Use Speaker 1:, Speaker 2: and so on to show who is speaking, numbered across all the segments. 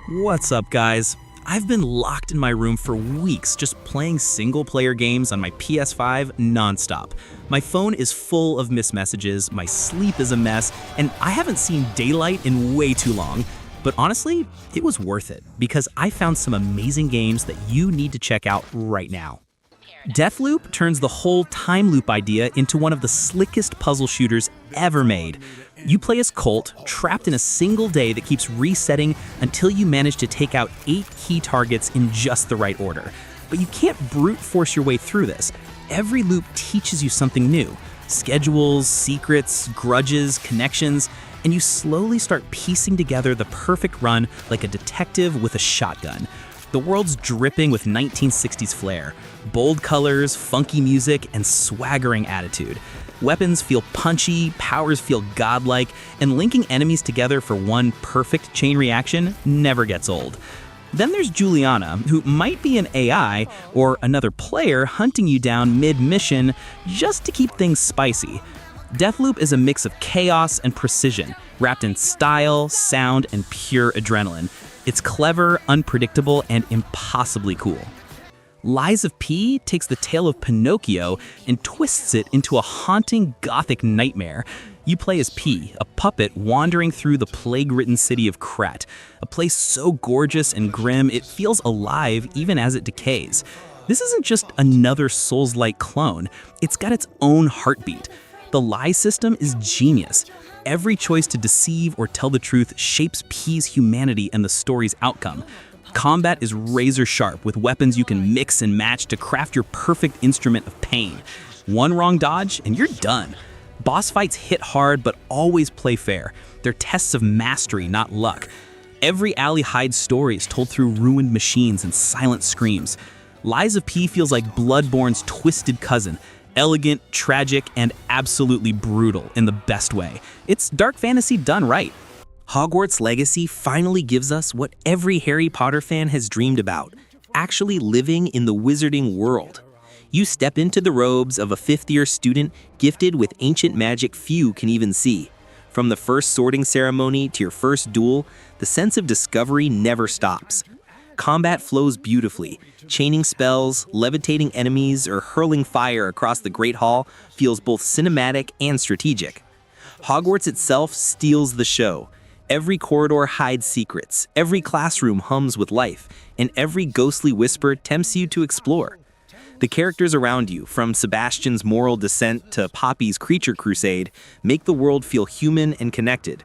Speaker 1: What's up, guys? I've been locked in my room for weeks just playing single-player games on my PS5 nonstop. My phone is full of missed messages, my sleep is a mess, and I haven't seen daylight in way too long. But honestly, it was worth it because I found some amazing games that you need to check out right now. Deathloop turns the whole time loop idea into one of the slickest puzzle shooters ever made. You play as Colt, trapped in a single day that keeps resetting until you manage to take out 8 key targets in just the right order. But you can't brute force your way through this. Every loop teaches you something new. Schedules, secrets, grudges, connections, and you slowly start piecing together the perfect run like a detective with a shotgun. The world's dripping with 1960s flair, bold colors, funky music, and swaggering attitude. Weapons feel punchy, powers feel godlike, and linking enemies together for one perfect chain reaction never gets old. Then there's Juliana, who might be an AI or another player hunting you down mid-mission just to keep things spicy. Deathloop is a mix of chaos and precision, wrapped in style, sound, and pure adrenaline. It's clever, unpredictable, and impossibly cool. Lies of P takes the tale of Pinocchio and twists it into a haunting gothic nightmare. You play as P, a puppet wandering through the plague-ridden city of Krat, a place so gorgeous and grim it feels alive even as it decays. This isn't just another Souls-like clone, it's got its own heartbeat. The lie system is genius. Every choice to deceive or tell the truth shapes P's humanity and the story's outcome. Combat is razor sharp with weapons you can mix and match to craft your perfect instrument of pain. One wrong dodge and you're done. Boss fights hit hard but always play fair. They're tests of mastery, not luck. Every alley hides stories told through ruined machines and silent screams. Lies of P feels like Bloodborne's twisted cousin. Elegant, tragic, and absolutely brutal in the best way. It's dark fantasy done right. Hogwarts Legacy finally gives us what every Harry Potter fan has dreamed about, actually living in the wizarding world. You step into the robes of a fifth-year student gifted with ancient magic few can even see. From the first sorting ceremony to your first duel, the sense of discovery never stops. Combat flows beautifully. Chaining spells, levitating enemies, or hurling fire across the Great Hall feels both cinematic and strategic. Hogwarts itself steals the show. Every corridor hides secrets, every classroom hums with life, and every ghostly whisper tempts you to explore. The characters around you, from Sebastian's moral descent to Poppy's creature crusade, make the world feel human and connected.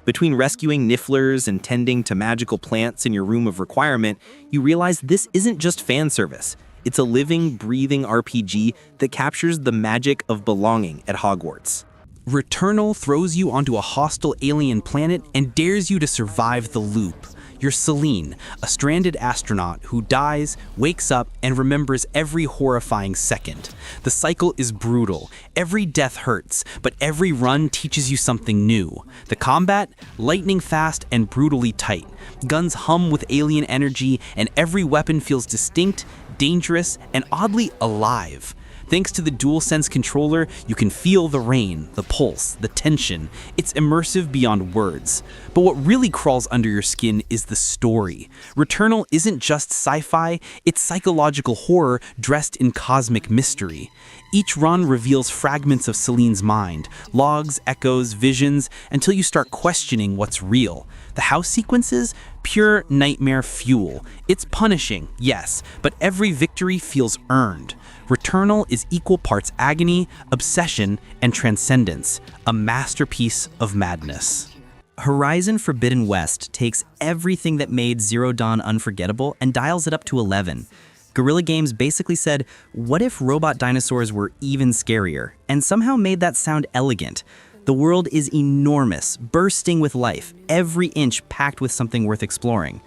Speaker 1: Between rescuing nifflers and tending to magical plants in your room of requirement, you realize this isn't just fan service. It's a living, breathing RPG that captures the magic of belonging at Hogwarts. Returnal throws you onto a hostile alien planet and dares you to survive the loop. You're Celine, a stranded astronaut who dies, wakes up, and remembers every horrifying second. The cycle is brutal. Every death hurts, but every run teaches you something new. The combat? Lightning fast and brutally tight. Guns hum with alien energy, and every weapon feels distinct, dangerous, and oddly alive. Thanks to the DualSense controller, you can feel the rain, the pulse, the tension. It's immersive beyond words. But what really crawls under your skin is the story. Returnal isn't just sci-fi, it's psychological horror dressed in cosmic mystery. Each run reveals fragments of Celine's mind, logs, echoes, visions, until you start questioning what's real. The house sequences? Pure nightmare fuel. It's punishing, yes, but every victory feels earned. Returnal is equal parts agony, obsession, and transcendence, a masterpiece of madness. Horizon Forbidden West takes everything that made Zero Dawn unforgettable and dials it up to 11. Guerrilla Games basically said, what if robot dinosaurs were even scarier, and somehow made that sound elegant. The world is enormous, bursting with life, every inch packed with something worth exploring.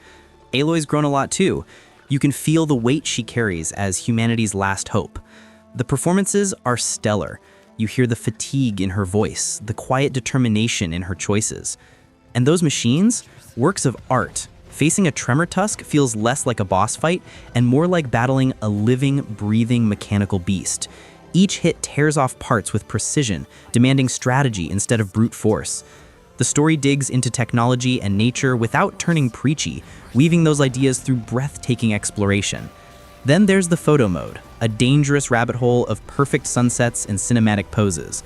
Speaker 1: Aloy's grown a lot too. You can feel the weight she carries as humanity's last hope. The performances are stellar. You hear the fatigue in her voice, the quiet determination in her choices. And those machines? Works of art. Facing a tremor tusk feels less like a boss fight and more like battling a living, breathing mechanical beast. Each hit tears off parts with precision, demanding strategy instead of brute force. The story digs into technology and nature without turning preachy, weaving those ideas through breathtaking exploration. Then there's the photo mode, a dangerous rabbit hole of perfect sunsets and cinematic poses.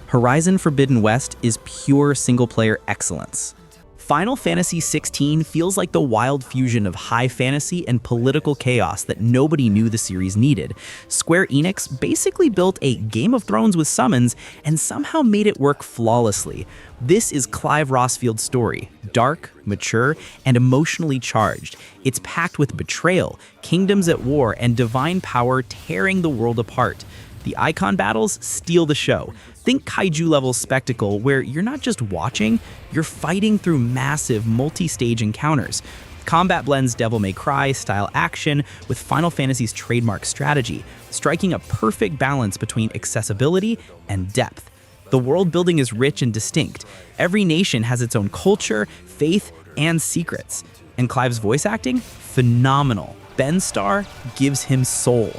Speaker 1: Horizon Forbidden West is pure single-player excellence. Final Fantasy XVI feels like the wild fusion of high fantasy and political chaos that nobody knew the series needed. Square Enix basically built a Game of Thrones with summons and somehow made it work flawlessly. This is Clive Rossfield's story, dark, mature, and emotionally charged. It's packed with betrayal, kingdoms at war, and divine power tearing the world apart. The icon battles steal the show. Think kaiju-level spectacle where you're not just watching, you're fighting through massive multi-stage encounters. Combat blends Devil May Cry style action with Final Fantasy's trademark strategy, striking a perfect balance between accessibility and depth. The world building is rich and distinct. Every nation has its own culture, faith, and secrets. And Clive's voice acting? Phenomenal. Ben Starr gives him soul.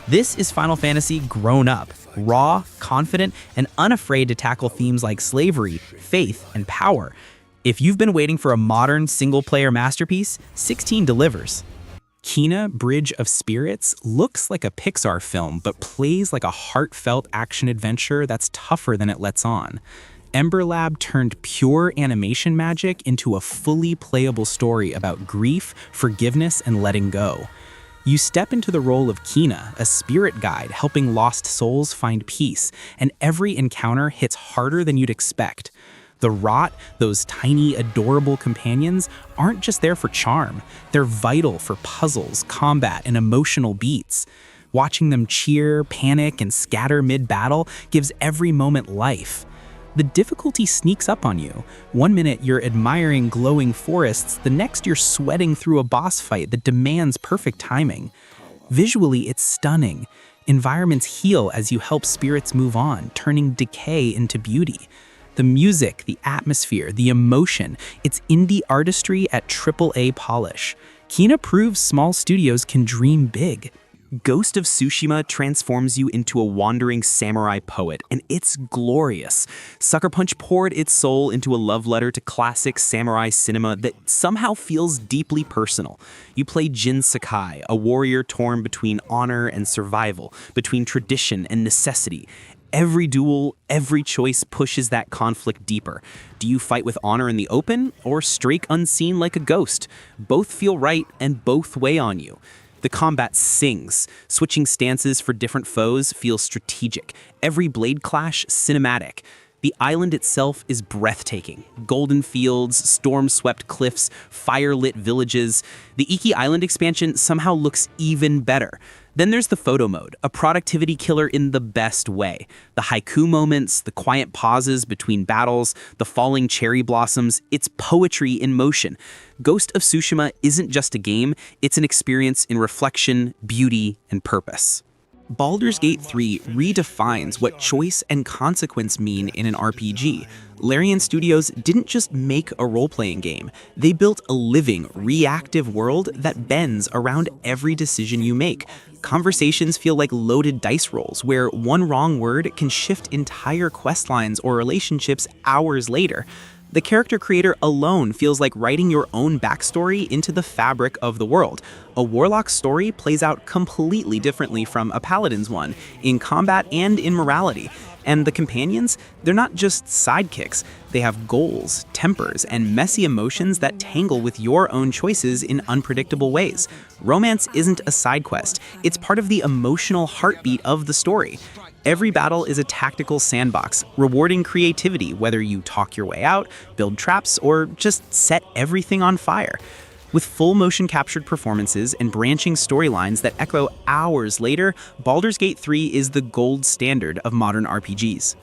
Speaker 1: This is Final Fantasy grown up, raw, confident, and unafraid to tackle themes like slavery, faith, and power. If you've been waiting for a modern, single-player masterpiece, 16 delivers. Kena: Bridge of Spirits looks like a Pixar film, but plays like a heartfelt action-adventure that's tougher than it lets on. Ember Lab turned pure animation magic into a fully playable story about grief, forgiveness, and letting go. You step into the role of Kena, a spirit guide helping lost souls find peace, and every encounter hits harder than you'd expect. The Rot, those tiny, adorable companions, aren't just there for charm. They're vital for puzzles, combat, and emotional beats. Watching them cheer, panic, and scatter mid-battle gives every moment life. The difficulty sneaks up on you. One minute you're admiring glowing forests, the next you're sweating through a boss fight that demands perfect timing. Visually, it's stunning. Environments heal as you help spirits move on, turning decay into beauty. The music, the atmosphere, the emotion, it's indie artistry at AAA polish. Kena proves small studios can dream big. Ghost of Tsushima transforms you into a wandering samurai poet, and it's glorious. Sucker Punch poured its soul into a love letter to classic samurai cinema that somehow feels deeply personal. You play Jin Sakai, a warrior torn between honor and survival, between tradition and necessity. Every duel, every choice pushes that conflict deeper. Do you fight with honor in the open, or strike unseen like a ghost? Both feel right, and both weigh on you. The combat sings. Switching stances for different foes feels strategic. Every blade clash, cinematic. The island itself is breathtaking. Golden fields, storm-swept cliffs, fire-lit villages. The Iki Island expansion somehow looks even better. Then there's the photo mode, a productivity killer in the best way. The haiku moments, the quiet pauses between battles, the falling cherry blossoms, it's poetry in motion. Ghost of Tsushima isn't just a game, it's an experience in reflection, beauty, and purpose. Baldur's Gate 3 redefines what choice and consequence mean in an RPG. Larian Studios didn't just make a role-playing game, they built a living, reactive world that bends around every decision you make. Conversations feel like loaded dice rolls, where one wrong word can shift entire questlines or relationships hours later. The character creator alone feels like writing your own backstory into the fabric of the world. A warlock's story plays out completely differently from a paladin's one, in combat and in morality. And the companions, they're not just sidekicks. They have goals, tempers, and messy emotions that tangle with your own choices in unpredictable ways. Romance isn't a side quest, it's part of the emotional heartbeat of the story. Every battle is a tactical sandbox, rewarding creativity whether you talk your way out, build traps, or just set everything on fire. With full motion captured performances and branching storylines that echo hours later, Baldur's Gate 3 is the gold standard of modern RPGs.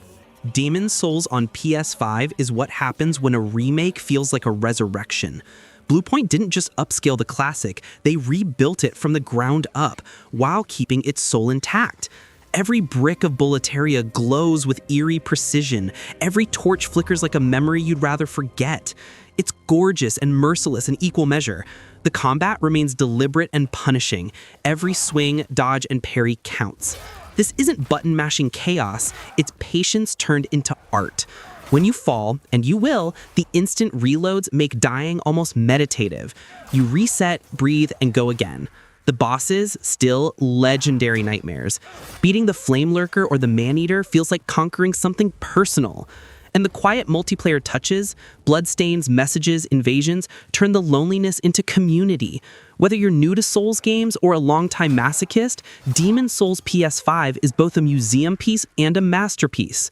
Speaker 1: Demon's Souls on PS5 is what happens when a remake feels like a resurrection. Bluepoint didn't just upscale the classic, they rebuilt it from the ground up, while keeping its soul intact. Every brick of Boletaria glows with eerie precision. Every torch flickers like a memory you'd rather forget. It's gorgeous and merciless in equal measure. The combat remains deliberate and punishing. Every swing, dodge, and parry counts. This isn't button-mashing chaos, it's patience turned into art. When you fall, and you will, the instant reloads make dying almost meditative. You reset, breathe, and go again. The bosses, still legendary nightmares. Beating the Flame Lurker or the Man-Eater feels like conquering something personal. And the quiet multiplayer touches, bloodstains, messages, invasions, turn the loneliness into community. Whether you're new to Souls games or a longtime masochist, Demon Souls PS5 is both a museum piece and a masterpiece.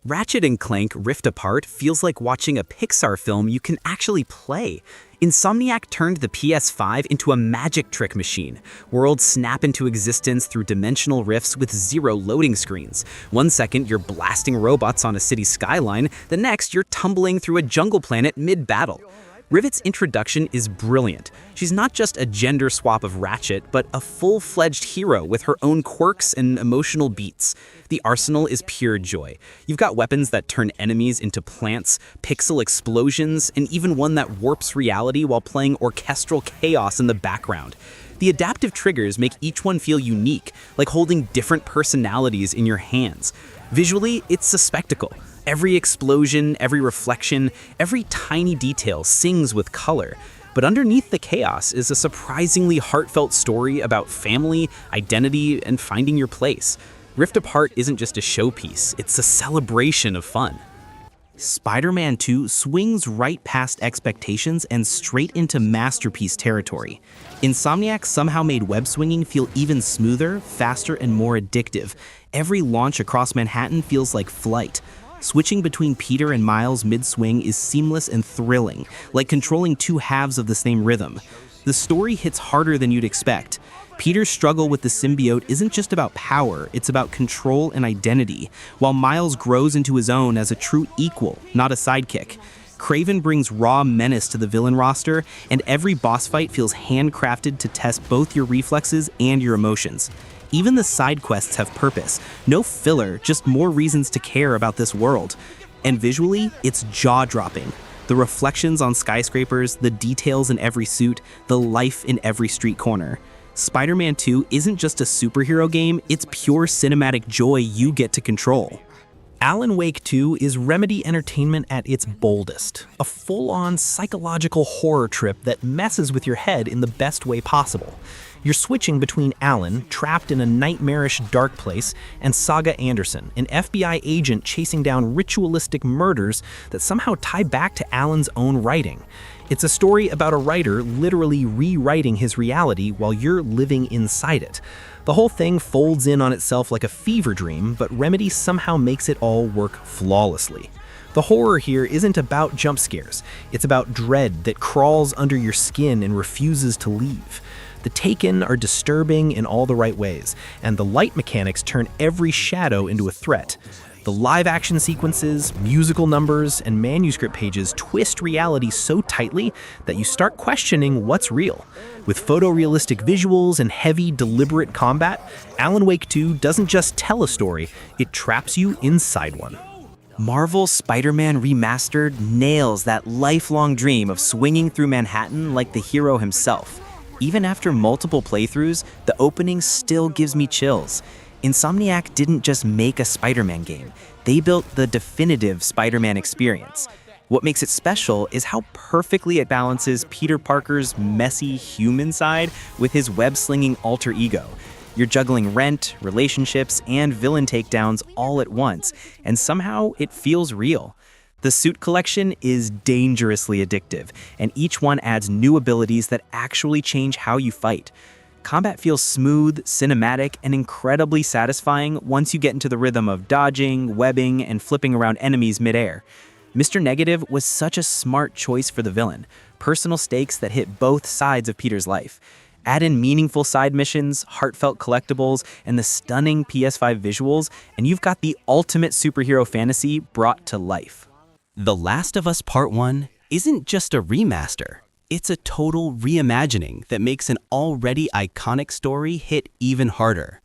Speaker 1: Ratchet and Clank Rift Apart feels like watching a Pixar film you can actually play. Insomniac turned the PS5 into a magic trick machine. Worlds snap into existence through dimensional rifts with zero loading screens. One second, you're blasting robots on a city skyline. The next, you're tumbling through a jungle planet mid-battle. Rivet's introduction is brilliant. She's not just a gender swap of Ratchet, but a full-fledged hero with her own quirks and emotional beats. The arsenal is pure joy. You've got weapons that turn enemies into plants, pixel explosions, and even one that warps reality while playing orchestral chaos in the background. The adaptive triggers make each one feel unique, like holding different personalities in your hands. Visually, it's a spectacle. Every explosion, every reflection, every tiny detail sings with color. But underneath the chaos is a surprisingly heartfelt story about family, identity, and finding your place. Rift Apart isn't just a showpiece, it's a celebration of fun. Spider-Man 2 swings right past expectations and straight into masterpiece territory. Insomniac somehow made web swinging feel even smoother, faster, and more addictive. Every launch across Manhattan feels like flight. Switching between Peter and Miles mid-swing is seamless and thrilling, like controlling two halves of the same rhythm. The story hits harder than you'd expect. Peter's struggle with the symbiote isn't just about power, it's about control and identity, while Miles grows into his own as a true equal, not a sidekick. Kraven brings raw menace to the villain roster, and every boss fight feels handcrafted to test both your reflexes and your emotions. Even the side quests have purpose. No filler, just more reasons to care about this world. And visually, it's jaw-dropping. The reflections on skyscrapers, the details in every suit, the life in every street corner. Spider-Man 2 isn't just a superhero game, it's pure cinematic joy you get to control. Alan Wake 2 is Remedy entertainment at its boldest. A full-on psychological horror trip that messes with your head in the best way possible. You're switching between Alan, trapped in a nightmarish dark place, and Saga Anderson, an FBI agent chasing down ritualistic murders that somehow tie back to Alan's own writing. It's a story about a writer literally rewriting his reality while you're living inside it. The whole thing folds in on itself like a fever dream, but Remedy somehow makes it all work flawlessly. The horror here isn't about jump scares. It's about dread that crawls under your skin and refuses to leave. The Taken are disturbing in all the right ways, and the light mechanics turn every shadow into a threat. The live-action sequences, musical numbers, and manuscript pages twist reality so tightly that you start questioning what's real. With photorealistic visuals and heavy, deliberate combat, Alan Wake 2 doesn't just tell a story, it traps you inside one. Marvel's Spider-Man Remastered nails that lifelong dream of swinging through Manhattan like the hero himself. Even after multiple playthroughs, the opening still gives me chills. Insomniac didn't just make a Spider-Man game, they built the definitive Spider-Man experience. What makes it special is how perfectly it balances Peter Parker's messy human side with his web-slinging alter ego. You're juggling rent, relationships, and villain takedowns all at once, and somehow it feels real. The suit collection is dangerously addictive, and each one adds new abilities that actually change how you fight. Combat feels smooth, cinematic, and incredibly satisfying once you get into the rhythm of dodging, webbing, and flipping around enemies midair. Mr. Negative was such a smart choice for the villain, personal stakes that hit both sides of Peter's life. Add in meaningful side missions, heartfelt collectibles, and the stunning PS5 visuals, and you've got the ultimate superhero fantasy brought to life. The Last of Us Part 1 isn't just a remaster. It's a total reimagining that makes an already iconic story hit even harder.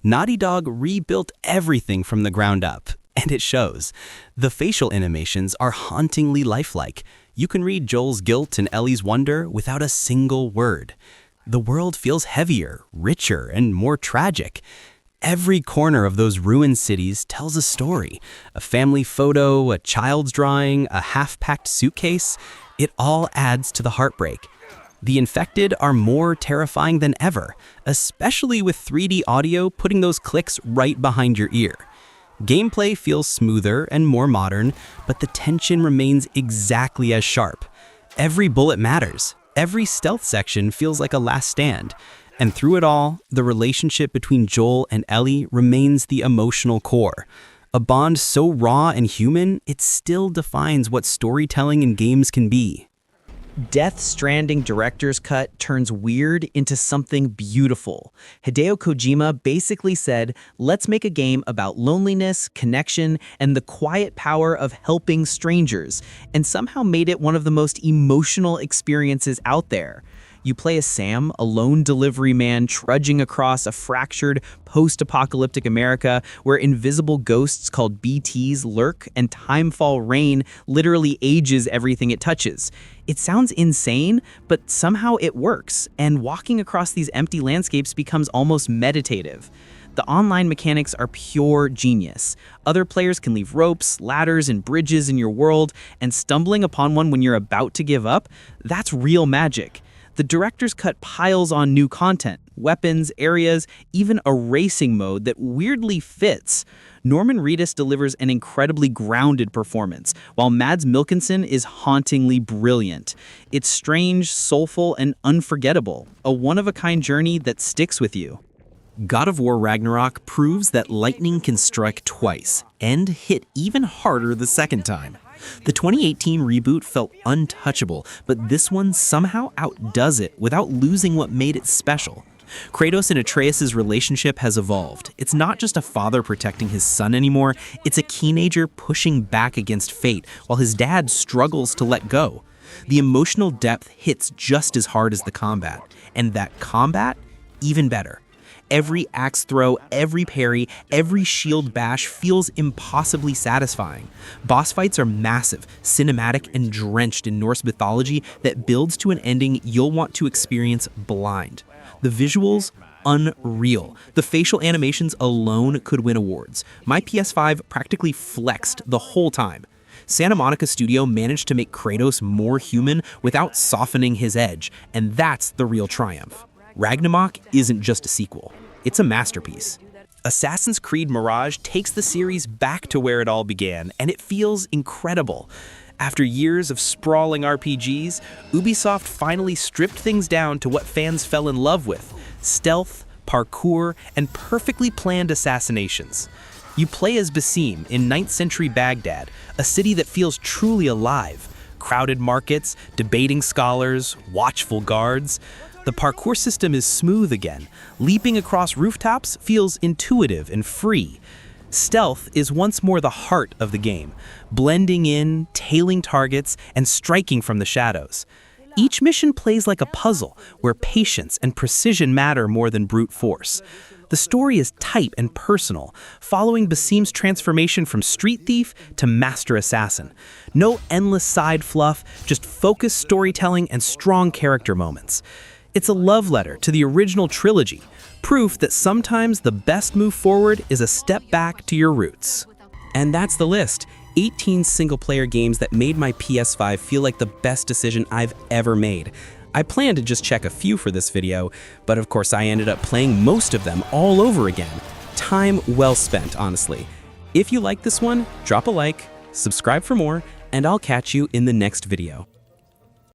Speaker 1: Naughty Dog rebuilt everything from the ground up, and it shows. The facial animations are hauntingly lifelike. You can read Joel's guilt and Ellie's wonder without a single word. The world feels heavier, richer, and more tragic. Every corner of those ruined cities tells a story. A family photo, a child's drawing, a half-packed suitcase, it all adds to the heartbreak. The infected are more terrifying than ever, especially with 3D audio putting those clicks right behind your ear. Gameplay feels smoother and more modern, but the tension remains exactly as sharp. Every bullet matters. Every stealth section feels like a last stand. And through it all, the relationship between Joel and Ellie remains the emotional core. A bond so raw and human, it still defines what storytelling in games can be. Death Stranding director's cut turns weird into something beautiful. Hideo Kojima basically said, let's make a game about loneliness, connection, and the quiet power of helping strangers, and somehow made it one of the most emotional experiences out there. You play as Sam, a lone delivery man trudging across a fractured, post-apocalyptic America where invisible ghosts called BTs lurk and timefall rain literally ages everything it touches. It sounds insane, but somehow it works, and walking across these empty landscapes becomes almost meditative. The online mechanics are pure genius. Other players can leave ropes, ladders, and bridges in your world, and stumbling upon one when you're about to give up, that's real magic. The director's cut piles on new content, weapons, areas, even a racing mode that weirdly fits. Norman Reedus delivers an incredibly grounded performance, while Mads Mikkelsen is hauntingly brilliant. It's strange, soulful, and unforgettable, a one-of-a-kind journey that sticks with you. God of War Ragnarök proves that lightning can strike twice, and hit even harder the second time. The 2018 reboot felt untouchable, but this one somehow outdoes it without losing what made it special. Kratos and Atreus' relationship has evolved. It's not just a father protecting his son anymore, it's a teenager pushing back against fate while his dad struggles to let go. The emotional depth hits just as hard as the combat, and that combat, even better. Every axe throw, every parry, every shield bash feels impossibly satisfying. Boss fights are massive, cinematic, and drenched in Norse mythology that builds to an ending you'll want to experience blind. The visuals, unreal. The facial animations alone could win awards. My PS5 practically flexed the whole time. Santa Monica Studio managed to make Kratos more human without softening his edge, and that's the real triumph. Ragnarök isn't just a sequel, it's a masterpiece. Assassin's Creed Mirage takes the series back to where it all began, and it feels incredible. After years of sprawling RPGs, Ubisoft finally stripped things down to what fans fell in love with: stealth, parkour, and perfectly planned assassinations. You play as Basim in 9th century Baghdad, a city that feels truly alive. Crowded markets, debating scholars, watchful guards. The parkour system is smooth again. Leaping across rooftops feels intuitive and free. Stealth is once more the heart of the game, blending in, tailing targets, and striking from the shadows. Each mission plays like a puzzle, where patience and precision matter more than brute force. The story is tight and personal, following Basim's transformation from street thief to master assassin. No endless side fluff, just focused storytelling and strong character moments. It's a love letter to the original trilogy, proof that sometimes the best move forward is a step back to your roots. And that's the list. 18 single-player games that made my PS5 feel like the best decision I've ever made. I planned to just check a few for this video, but of course I ended up playing most of them all over again. Time well spent, honestly. If you like this one, drop a like, subscribe for more, and I'll catch you in the next video.